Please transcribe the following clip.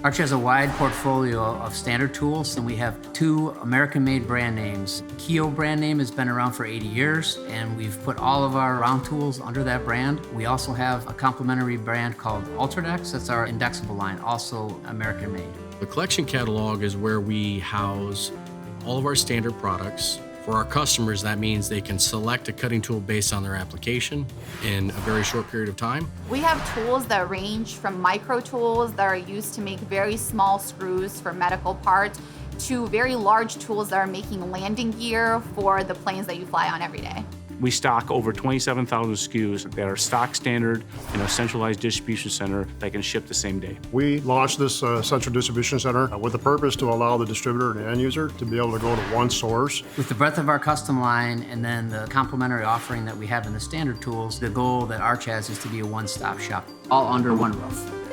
Arch has a wide portfolio of standard tools, and we have two American-made brand names. Keo brand name has been around for 80 years, and we've put all of our round tools under that brand. We also have a complementary brand called ULTRA-DEX. That's our indexable line, also American-made. The collection catalog is where we house all of our standard products. For our customers, that means they can select a cutting tool based on their application in a very short period of time. We have tools that range from micro tools that are used to make very small screws for medical parts to very large tools that are making landing gear for the planes that you fly on every day. We stock over 27,000 SKUs that are stock standard in a centralized distribution center that can ship the same day. We launched this central distribution center with the purpose to allow the distributor and end user to be able to go to one source. With the breadth of our custom line and then the complementary offering that we have in the standard tools, the goal that Arch has is to be a one-stop shop, all under one roof.